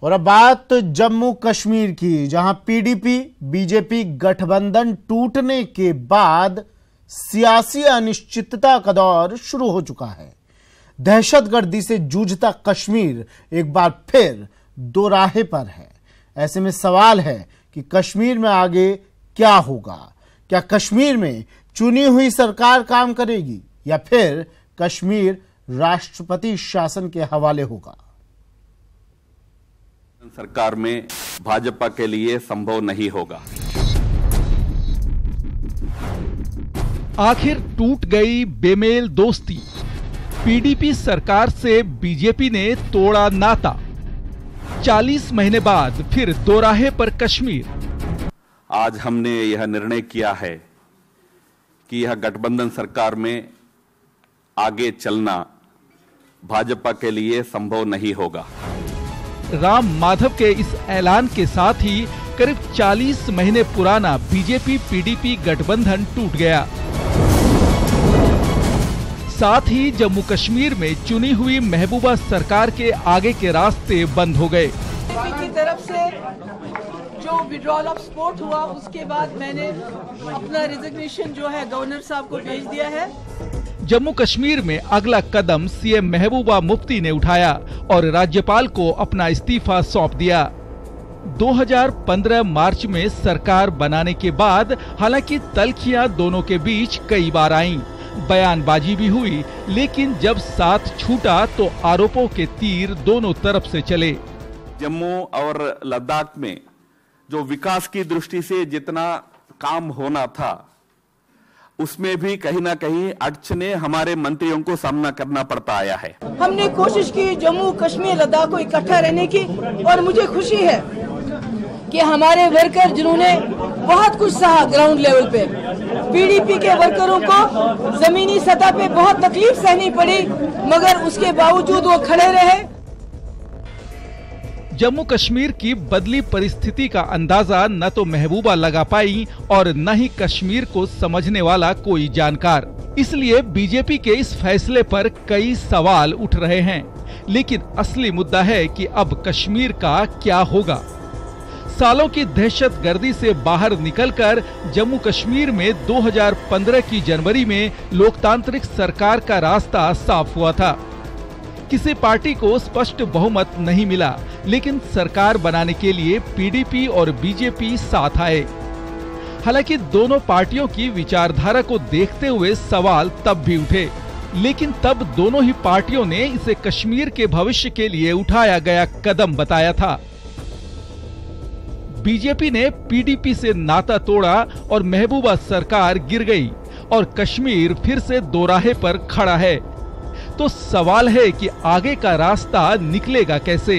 और अब बात जम्मू कश्मीर की, जहां पीडीपी बीजेपी गठबंधन टूटने के बाद सियासी अनिश्चितता का दौर शुरू हो चुका है। दहशतगर्दी से जूझता कश्मीर एक बार फिर दोराहे पर है। ऐसे में सवाल है कि कश्मीर में आगे क्या होगा। क्या कश्मीर में चुनी हुई सरकार काम करेगी या फिर कश्मीर राष्ट्रपति शासन के हवाले होगा? सरकार में भाजपा के लिए संभव नहीं होगा। आखिर टूट गई बेमेल दोस्ती। पीडीपी सरकार से बीजेपी ने तोड़ा नाता। 40 महीने बाद फिर दोराहे पर कश्मीर। आज हमने यह निर्णय किया है कि यह गठबंधन सरकार में आगे चलना भाजपा के लिए संभव नहीं होगा। राम माधव के इस ऐलान के साथ ही करीब 40 महीने पुराना बीजेपी पीडीपी गठबंधन टूट गया। साथ ही जम्मू कश्मीर में चुनी हुई महबूबा सरकार के आगे के रास्ते बंद हो गए। बीजेपी की तरफ से जो विड्रॉल ऑफ सपोर्ट हुआ, उसके बाद मैंने अपना रिजिग्नेशन जो है गवर्नर साहब को भेज दिया है। जम्मू कश्मीर में अगला कदम सीएम महबूबा मुफ्ती ने उठाया और राज्यपाल को अपना इस्तीफा सौंप दिया। 2015 मार्च में सरकार बनाने के बाद हालांकि तल्खियां दोनों के बीच कई बार आईं, बयानबाजी भी हुई, लेकिन जब साथ छूटा तो आरोपों के तीर दोनों तरफ से चले। जम्मू और लद्दाख में जो विकास की दृष्टि से जितना काम होना था, उसमें भी कहीं ना कहीं अड़चनें हमारे मंत्रियों को सामना करना पड़ता आया है। हमने कोशिश की जम्मू कश्मीर लद्दाख को इकट्ठा रहने की, और मुझे खुशी है कि हमारे वर्कर जिन्होंने बहुत कुछ सहा ग्राउंड लेवल पे, पीडीपी के वर्करों को जमीनी सतह पे बहुत तकलीफ सहनी पड़ी, मगर उसके बावजूद वो खड़े रहे। जम्मू कश्मीर की बदली परिस्थिति का अंदाजा न तो महबूबा लगा पाई और न ही कश्मीर को समझने वाला कोई जानकार। इसलिए बीजेपी के इस फैसले पर कई सवाल उठ रहे हैं, लेकिन असली मुद्दा है कि अब कश्मीर का क्या होगा। सालों की दहशतगर्दी से बाहर निकलकर जम्मू कश्मीर में 2015 की जनवरी में लोकतांत्रिक सरकार का रास्ता साफ हुआ था। किसी पार्टी को स्पष्ट बहुमत नहीं मिला, लेकिन सरकार बनाने के लिए पीडीपी और बीजेपी साथ आए। हालांकि दोनों पार्टियों की विचारधारा को देखते हुए सवाल तब भी उठे, लेकिन तब दोनों ही पार्टियों ने इसे कश्मीर के भविष्य के लिए उठाया गया कदम बताया था। बीजेपी ने पीडीपी से नाता तोड़ा और महबूबा सरकार गिर गई और कश्मीर फिर से दोराहे पर खड़ा है। तो सवाल है कि आगे का रास्ता निकलेगा कैसे?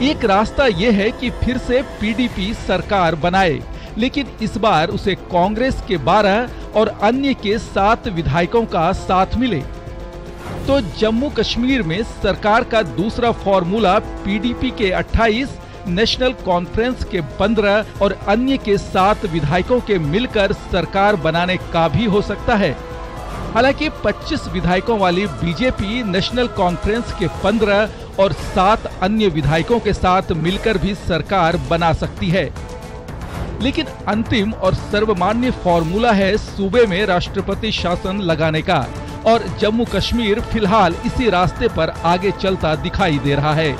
एक रास्ता यह है कि फिर से पीडीपी सरकार बनाए, लेकिन इस बार उसे कांग्रेस के 12 और अन्य के 7 विधायकों का साथ मिले। तो जम्मू कश्मीर में सरकार का दूसरा फॉर्मूला पीडीपी के 28, नेशनल कॉन्फ्रेंस के 15 और अन्य के 7 विधायकों के मिलकर सरकार बनाने का भी हो सकता है। हालांकि 25 विधायकों वाली बीजेपी नेशनल कॉन्फ्रेंस के 15 और 7 अन्य विधायकों के साथ मिलकर भी सरकार बना सकती है, लेकिन अंतिम और सर्वमान्य फॉर्मूला है सूबे में राष्ट्रपति शासन लगाने का, और जम्मू कश्मीर फिलहाल इसी रास्ते पर आगे चलता दिखाई दे रहा है।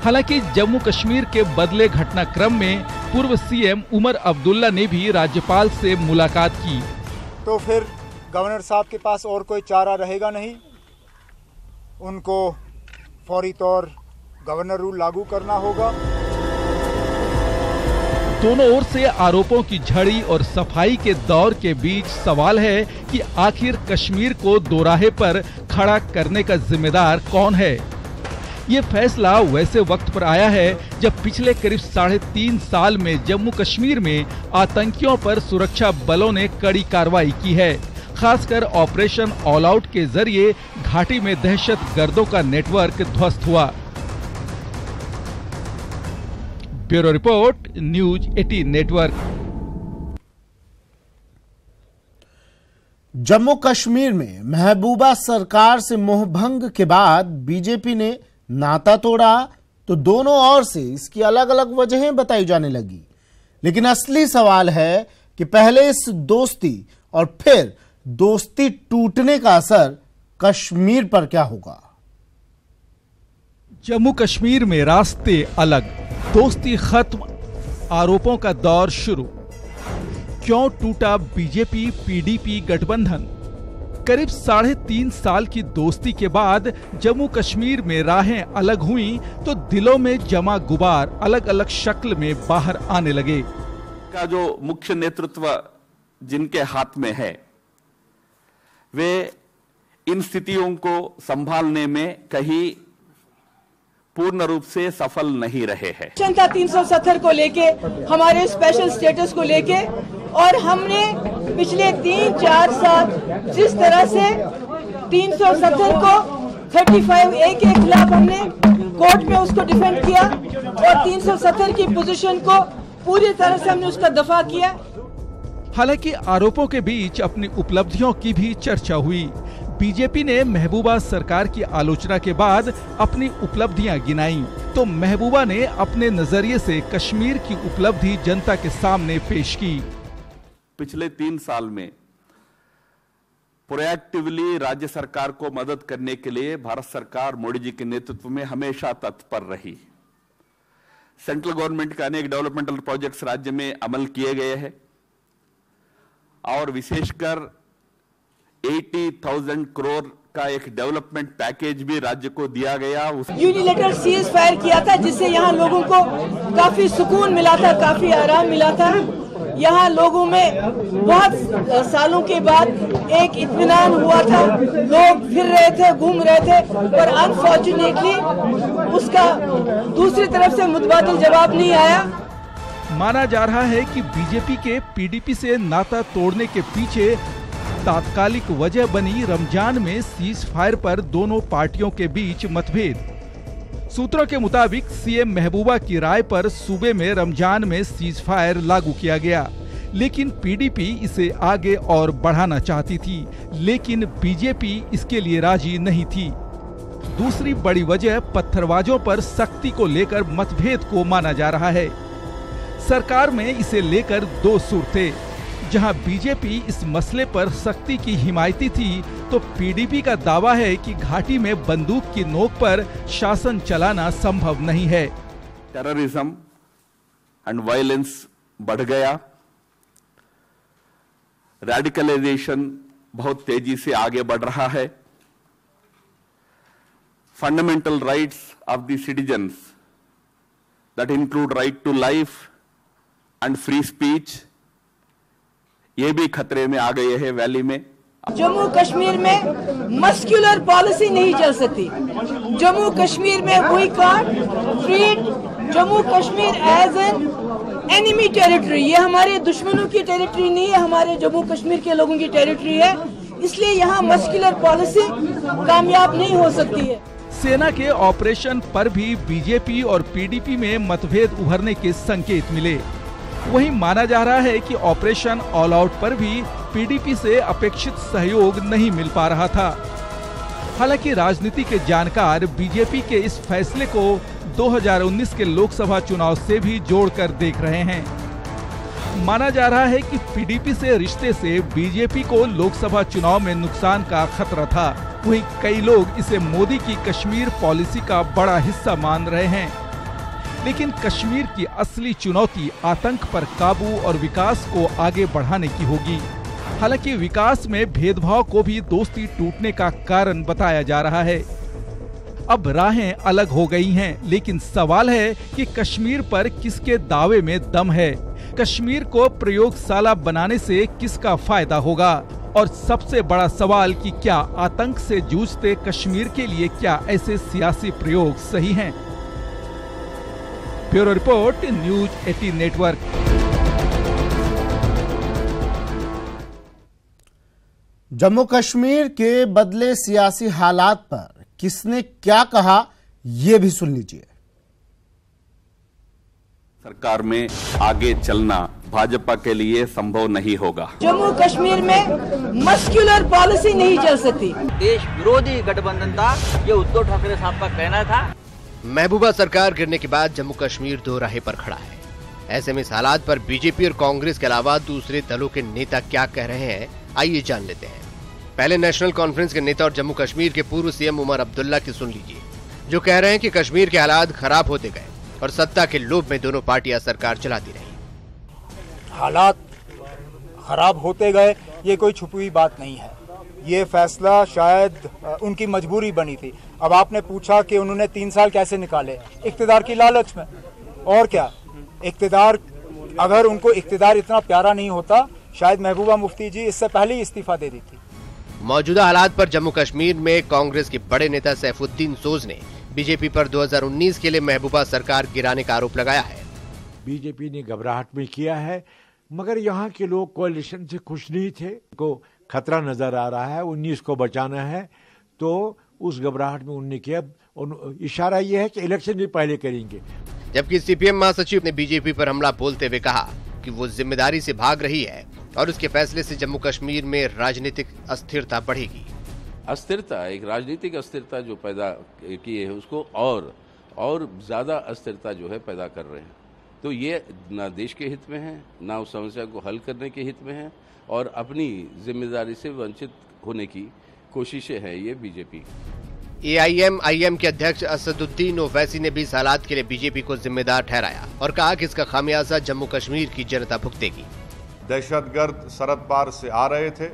हालांकि जम्मू कश्मीर के बदले घटनाक्रम में पूर्व सीएम उमर अब्दुल्ला ने भी राज्यपाल से मुलाकात की। तो फिर गवर्नर साहब के पास और कोई चारा रहेगा नहीं, उनको फौरी तौर गवर्नर रूल लागू करना होगा। दोनों ओर से आरोपों की झड़ी और सफाई के दौर के बीच सवाल है कि आखिर कश्मीर को दोराहे पर खड़ा करने का जिम्मेदार कौन है। ये फैसला वैसे वक्त पर आया है जब पिछले करीब 3.5 साल में जम्मू कश्मीर में आतंकियों पर सुरक्षा बलों ने कड़ी कार्रवाई की है। खासकर ऑपरेशन ऑल आउट के जरिए घाटी में दहशतगर्दों का नेटवर्क ध्वस्त हुआ। Bureau report, news 18 network. Jammu Kashmir में महबूबा सरकार से मोहभंग के बाद बीजेपी ने नाता तोड़ा तो दोनों ओर से इसकी अलग अलग वजहें बताई जाने लगी। लेकिन असली सवाल है कि पहले इस दोस्ती और फिर दोस्ती टूटने का असर कश्मीर पर क्या होगा। जम्मू कश्मीर में रास्ते अलग, दोस्ती खत्म, आरोपों का दौर शुरू। क्यों टूटा बीजेपी पीडीपी गठबंधन? करीब 3.5 साल की दोस्ती के बाद जम्मू कश्मीर में राहें अलग हुईं तो दिलों में जमा गुबार अलग अलग शक्ल में बाहर आने लगे। का जो मुख्य नेतृत्व जिनके हाथ में है, वे इन स्थितियों को संभालने में कहीं पूर्ण रूप से सफल नहीं रहे हैं। 370 को लेके, हमारे स्पेशल स्टेटस को लेके, और हमने पिछले 3-4 साल जिस तरह से 370 को 35A के खिलाफ हमने कोर्ट में उसको डिफेंड किया और 370 की पोजीशन को पूरी तरह से हमने उसका दफा किया। हालांकि आरोपों के बीच अपनी उपलब्धियों की भी चर्चा हुई। बीजेपी ने महबूबा सरकार की आलोचना के बाद अपनी उपलब्धियां गिनाई, तो महबूबा ने अपने नजरिए से कश्मीर की उपलब्धि जनता के सामने पेश की। पिछले 3 साल में प्रोएक्टिवली राज्य सरकार को मदद करने के लिए भारत सरकार मोदी जी के नेतृत्व में हमेशा तत्पर रही। सेंट्रल गवर्नमेंट के अनेक डेवलपमेंटल प्रोजेक्ट्स राज्य में अमल किए गए हैं और विशेषकर 80,000 करोड़ का एक डेवलपमेंट पैकेज भी राज्य को दिया गया। यूनिलैटरल सीज फायर किया था जिससे यहाँ लोगों को काफी सुकून मिला था, काफी आराम मिला था। यहाँ लोगों में बहुत सालों के बाद एक इत्मीनान हुआ था, लोग फिर रहे थे, घूम रहे थे, पर अनफॉर्चुनेटली उसका दूसरी तरफ से मुतबादिल जवाब नहीं आया। माना जा रहा है कि बीजेपी के पीडीपी से नाता तोड़ने के पीछे तात्कालिक वजह बनी रमजान में सीज फायर पर दोनों पार्टियों के बीच मतभेद। सूत्रों के मुताबिक सीएम महबूबा की राय पर सूबे में रमजान में सीज फायर लागू किया गया, लेकिन पीडीपी इसे आगे और बढ़ाना चाहती थी, लेकिन बीजेपी इसके लिए राजी नहीं थी। दूसरी बड़ी वजह पत्थरबाजों पर सख्ती को लेकर मतभेद को माना जा रहा है। सरकार में इसे लेकर 2 सुर थे। जहां बीजेपी इस मसले पर सख्ती की हिमायती थी, तो पीडीपी का दावा है कि घाटी में बंदूक की नोक पर शासन चलाना संभव नहीं है। टेररिज्म एंड वायलेंस बढ़ गया, रेडिकलाइजेशन बहुत तेजी से आगे बढ़ रहा है, fundamental rights of the citizens that include right to life and free speech, ये भी खतरे में आ गए हैं वैली में। जम्मू कश्मीर में मस्कुलर पॉलिसी नहीं चल सकती। जम्मू कश्मीर में we can't treat Jammu Kashmir as an enemy territory. ये हमारे दुश्मनों की टेरिटरी नहीं है, हमारे जम्मू कश्मीर के लोगों की टेरिटरी है। इसलिए यहाँ मस्कुलर पॉलिसी कामयाब नहीं हो सकती है। सेना के ऑपरेशन पर भी बीजेपी और पीडीपी में मतभेद उभरने के संकेत मिले। वहीं माना जा रहा है कि ऑपरेशन ऑल आउट पर भी पीडीपी से अपेक्षित सहयोग नहीं मिल पा रहा था। हालांकि राजनीति के जानकार बीजेपी के इस फैसले को 2019 के लोकसभा चुनाव से भी जोड़कर देख रहे हैं। माना जा रहा है कि पीडीपी से रिश्ते से बीजेपी को लोकसभा चुनाव में नुकसान का खतरा था। वहीं कई लोग इसे मोदी की कश्मीर पॉलिसी का बड़ा हिस्सा मान रहे हैं। लेकिन कश्मीर की असली चुनौती आतंक पर काबू और विकास को आगे बढ़ाने की होगी। हालांकि विकास में भेदभाव को भी दोस्ती टूटने का कारण बताया जा रहा है। अब राहें अलग हो गई हैं, लेकिन सवाल है कि कश्मीर पर किसके दावे में दम है। कश्मीर को प्रयोगशाला बनाने से किसका फायदा होगा? और सबसे बड़ा सवाल कि क्या आतंक से जूझते कश्मीर के लिए क्या ऐसे सियासी प्रयोग सही हैं? Bureau report, news 18 network. Jammu Kashmir के बदले सियासी हालात पर किसने क्या कहा, ये भी सुन लीजिए। सरकार में आगे चलना भाजपा के लिए संभव नहीं होगा। जम्मू कश्मीर में मस्कुलर पॉलिसी नहीं चल सकती। देश विरोधी गठबंधन था, ये उद्धव ठाकरे साहब का कहना था। महबूबा सरकार गिरने के बाद जम्मू कश्मीर दो राहे पर खड़ा है। ऐसे में इस हालात पर बीजेपी और कांग्रेस के अलावा दूसरे दलों के नेता क्या कह रहे हैं, आइए जान लेते हैं। पहले नेशनल कॉन्फ्रेंस के नेता और जम्मू कश्मीर के पूर्व सीएम उमर अब्दुल्ला की सुन लीजिए, जो कह रहे हैं कि कश्मीर के हालात खराब होते गए और सत्ता के लोभ में दोनों पार्टियां सरकार चलाती रही। हालात खराब होते गए, ये कोई छुपी हुई बात नहीं है। ये फैसला शायद उनकी मजबूरी बनी थी। अब आपने पूछा कि उन्होंने 3 साल कैसे निकाले, इख्तिदार की लालच में। और क्या, इख्तिदार, अगर उनको इख्तिदार इतना प्यारा नहीं होता, शायद महबूबा मुफ्ती जी इससे पहले ही इस्तीफा दे दी थी। मौजूदा हालात पर जम्मू कश्मीर में कांग्रेस के बड़े नेता सैफुद्दीन सोज ने बीजेपी पर 2019 के लिए महबूबा सरकार गिराने का आरोप लगाया है। बीजेपी ने घबराहट में किया है, मगर यहाँ के लोग कोalition से खुश नहीं थे, को खतरा नजर आ रहा है, 19 को बचाना है, तो उस घबराहट में उन्होंने किया। इशारा यह है कि इलेक्शन भी पहले करेंगे। जबकि सीपीएम महासचिव ने बीजेपी पर हमला बोलते हुए कहा कि वो जिम्मेदारी से भाग रही है और उसके फैसले से जम्मू कश्मीर में राजनीतिक अस्थिरता बढ़ेगी। अस्थिरता, एक राजनीतिक अस्थिरता जो पैदा की है, उसको और ज्यादा अस्थिरता जो है पैदा कर रहे हैं। तो ये ना देश के हित में है, ना उस समस्या को हल करने के हित में है, और अपनी जिम्मेदारी से वंचित होने की कोशिशें हैं ये बीजेपी। AIM-IM के अध्यक्ष असदुद्दीन ओवैसी ने भी इस हालात के लिए बीजेपी को जिम्मेदार ठहराया और कहा कि इसका खामियाजा जम्मू कश्मीर की जनता भुगतेगी। दहशतगर्द सरहद पार से आ रहे थे,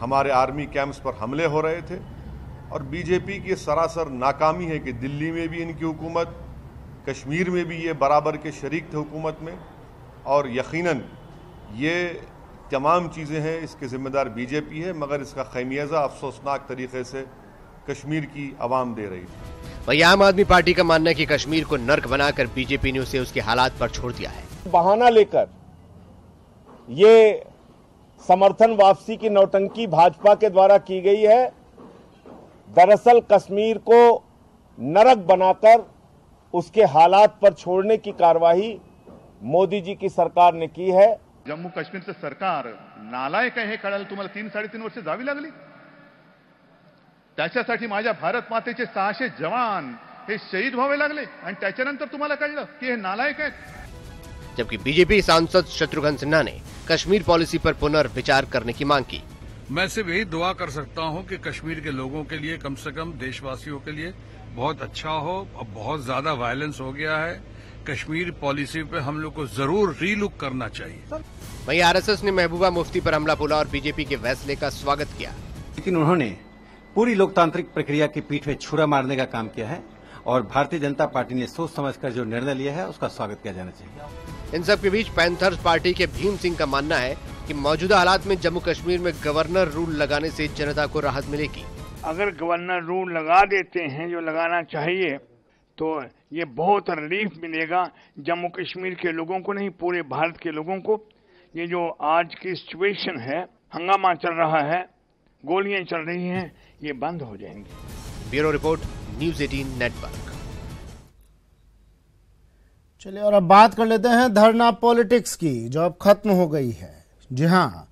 हमारे आर्मी कैंप्स पर हमले हो रहे थे, और बीजेपी की सरासर नाकामी है कि दिल्ली में भी इनकी हुकूमत, कश्मीर में भी ये बराबर के शरीक थे हुकूमत में, और यकीनन ये तमाम चीज़ें हैं, इसके जिम्मेदार बीजेपी है, मगर इसका खमियाजा अफसोसनाक तरीके से कश्मीर की आवाम दे रही थी। वहीं आम आदमी पार्टी का मानना है कि कश्मीर को नर्क बनाकर बीजेपी ने उसे उसके हालात पर छोड़ दिया है। बहाना लेकर ये समर्थन वापसी की नौटंकी भाजपा के द्वारा की गई है। दरअसल कश्मीर को नरक बनाकर उसके हालात पर छोड़ने की कार्यवाही मोदी जी की सरकार ने की है। जम्मू काश्मीरचं सरकार नालायक आहे हे कळायला तुम्हाला 3-3.5 वर्ष जावी लागली। त्याच्यासाठी माझ्या भारत मातेचे 600 जवान हे शहीद व्हावे लागले, आणि त्याच्यानंतर तुम्हाला कळलं की हे नालायक आहेत। जबकि बीजेपी सांसद शत्रुघ्न सिन्हा ने कश्मीर पॉलिसी पर पुनर्विचार करने की मांग की। मैं सिर्फ यही दुआ कर सकता हूं कि कश्मीर के लोगों के लिए, कम से कम देशवासियों के लिए बहुत अच्छा हो। अब बहुत ज्यादा वायलेंस हो गया है, कश्मीर पॉलिसी पे हम लोग को जरूर रीलुक करना चाहिए। वहीं आरएसएस ने महबूबा मुफ्ती पर हमला बोला और बीजेपी के फैसले का स्वागत किया। लेकिन उन्होंने पूरी लोकतांत्रिक प्रक्रिया की पीठ में छुरा मारने का काम किया है, और भारतीय जनता पार्टी ने सोच समझकर जो निर्णय लिया है उसका स्वागत किया जाना चाहिए। इन सब के बीच पैंथर्स पार्टी के भीम सिंह का मानना है कि मौजूदा हालात में जम्मू कश्मीर में गवर्नर रूल लगाने से जनता को राहत मिलेगी। अगर गवर्नर रूल लगा देते हैं, जो लगाना चाहिए, तो ये बहुत रिलीफ मिलेगा जम्मू कश्मीर के लोगों को, नहीं पूरे भारत के लोगों को। ये जो आज की सिचुएशन है, हंगामा चल रहा है, गोलियां चल रही हैं, ये बंद हो जाएंगे। Bureau report, news 18 network. चलिए और अब बात कर लेते हैं धरना पॉलिटिक्स की, जो अब खत्म हो गई है। जी हाँ,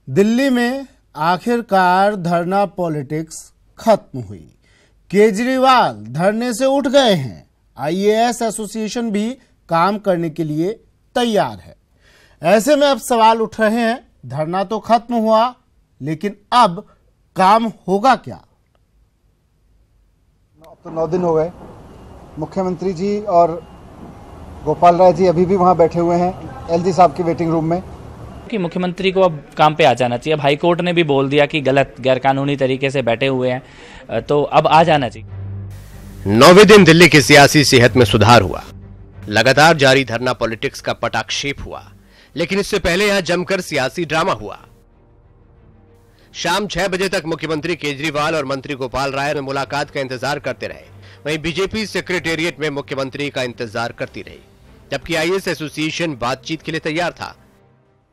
दिल्ली में आखिरकार धरना पॉलिटिक्स खत्म हुई। केजरीवाल धरने से उठ गए हैं। IAS एसोसिएशन भी काम करने के लिए तैयार है। ऐसे में अब सवाल उठ रहे हैं, धरना तो खत्म हुआ, लेकिन अब काम होगा क्या? अब तो 9 दिन हो गए। मुख्यमंत्री जी और गोपाल राय जी अभी भी वहां बैठे हुए हैं LG साहब के वेटिंग रूम में। कि मुख्यमंत्री को अब काम पे आ जाना चाहिए। अब हाईकोर्ट ने भी बोल दिया कि गलत, गैरकानूनी तरीके से बैठे हुए हैं, तो अब आ जाना चाहिए। 9वें दिन दिल्ली की सियासी सेहत में सुधार हुआ। लगातार जारी धरना पॉलिटिक्स का पटाक्षेप हुआ, लेकिन इससे पहले यहां जमकर सियासी ड्रामा हुआ। शाम 6 बजे तक मुख्यमंत्री केजरीवाल और मंत्री गोपाल राय में मुलाकात का इंतजार करते रहे। वहीं बीजेपी सेक्रेटेरिएट में मुख्यमंत्री का इंतजार करती रही, जबकि IAS एसोसिएशन बातचीत के लिए तैयार था।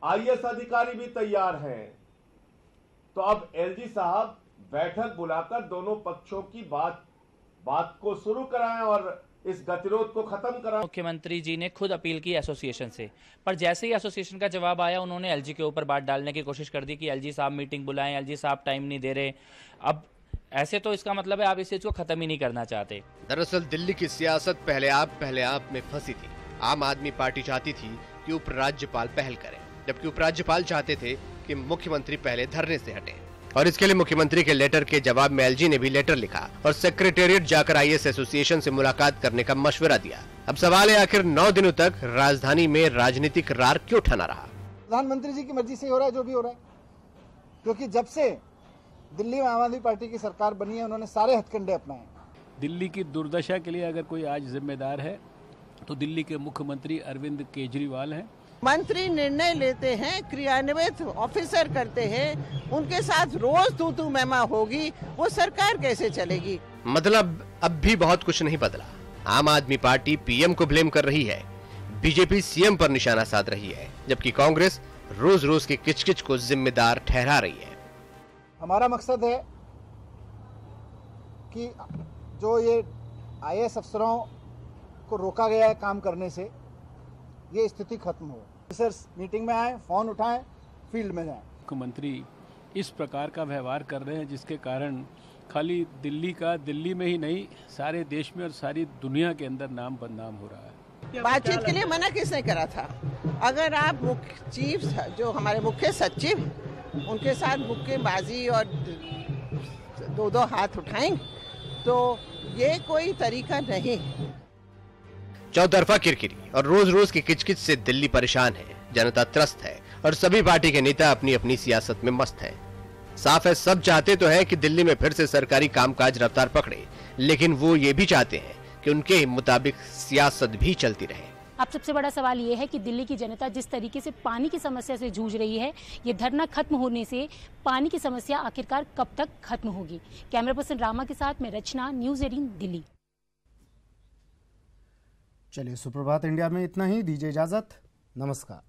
IAS अधिकारी भी तैयार हैं, तो अब LG साहब बैठक बुलाकर दोनों पक्षों की बात को शुरू कराएं और इस गतिरोध को खत्म कराएं। मुख्यमंत्री जी ने खुद अपील की एसोसिएशन से, पर जैसे ही एसोसिएशन का जवाब आया, उन्होंने LG के ऊपर बात डालने की कोशिश कर दी कि LG साहब मीटिंग बुलाएं, LG साहब टाइम नहीं दे रहे। अब ऐसे तो इसका मतलब है आप इस चीज को खत्म ही नहीं करना चाहते। दरअसल दिल्ली की सियासत पहले आप में फंसी थी। आम आदमी पार्टी चाहती थी कि उपराज्यपाल पहल करे, जबकि उपराज्यपाल चाहते थे कि मुख्यमंत्री पहले धरने से हटे। और इसके लिए मुख्यमंत्री के लेटर के जवाब में एलजी ने भी लेटर लिखा और सेक्रेटेरिएट जाकर आईएएस एसोसिएशन से मुलाकात करने का मशवरा दिया। अब सवाल है, आखिर 9 दिनों तक राजधानी में राजनीतिक रार क्यों ठना रहा? प्रधानमंत्री जी की मर्जी से हो रहा है जो भी हो रहा है, क्योंकि जब से दिल्ली में आम आदमी पार्टी की सरकार बनी है उन्होंने सारे हथकंडे अपनाए। दिल्ली की दुर्दशा के लिए अगर कोई आज जिम्मेदार है तो दिल्ली के मुख्यमंत्री अरविंद केजरीवाल हैं। मंत्री निर्णय लेते हैं, क्रियान्वित ऑफिसर करते हैं, उनके साथ रोज तू मैमा होगी, वो सरकार कैसे चलेगी? मतलब अब भी बहुत कुछ नहीं बदला। आम आदमी पार्टी पीएम को ब्लेम कर रही है, बीजेपी सीएम पर निशाना साध रही है, जबकि कांग्रेस रोज रोज की किचकिच को जिम्मेदार ठहरा रही है। हमारा मकसद है कि जो ये आईएएस अफसरों को रोका गया है काम करने से, ये स्थिति खत्म हो। सर मीटिंग में आए, फोन उठाएं, फील्ड में जाएं। मुख्यमंत्री इस प्रकार का व्यवहार कर रहे हैं जिसके कारण खाली दिल्ली में ही नहीं, सारे देश में और सारी दुनिया के अंदर नाम बदनाम हो रहा है। बातचीत के लिए मना किसने करा था? अगर आप मुख्य चीफ जो हमारे मुख्य सचिव उनके साथ मुक्केबाजी और दो हाथ उठाएंगे तो ये कोई तरीका नहीं। चौतरफा किरकिरी और रोज रोज की किचकिच से दिल्ली परेशान है, जनता त्रस्त है और सभी पार्टी के नेता अपनी अपनी सियासत में मस्त हैं। साफ है, सब चाहते तो हैं कि दिल्ली में फिर से सरकारी कामकाज रफ्तार पकड़े, लेकिन वो ये भी चाहते हैं कि उनके मुताबिक सियासत भी चलती रहे। अब सबसे बड़ा सवाल ये है कि दिल्ली की जनता जिस तरीके से पानी की समस्या से जूझ रही है, ये धरना खत्म होने से पानी की समस्या आखिरकार कब तक खत्म होगी? कैमरा पर्सन रामा के साथ मैं रचना, न्यूज़ 18 दिल्ली। चलिए, सुप्रभात इंडिया में इतना ही। दीजिए इजाजत, नमस्कार।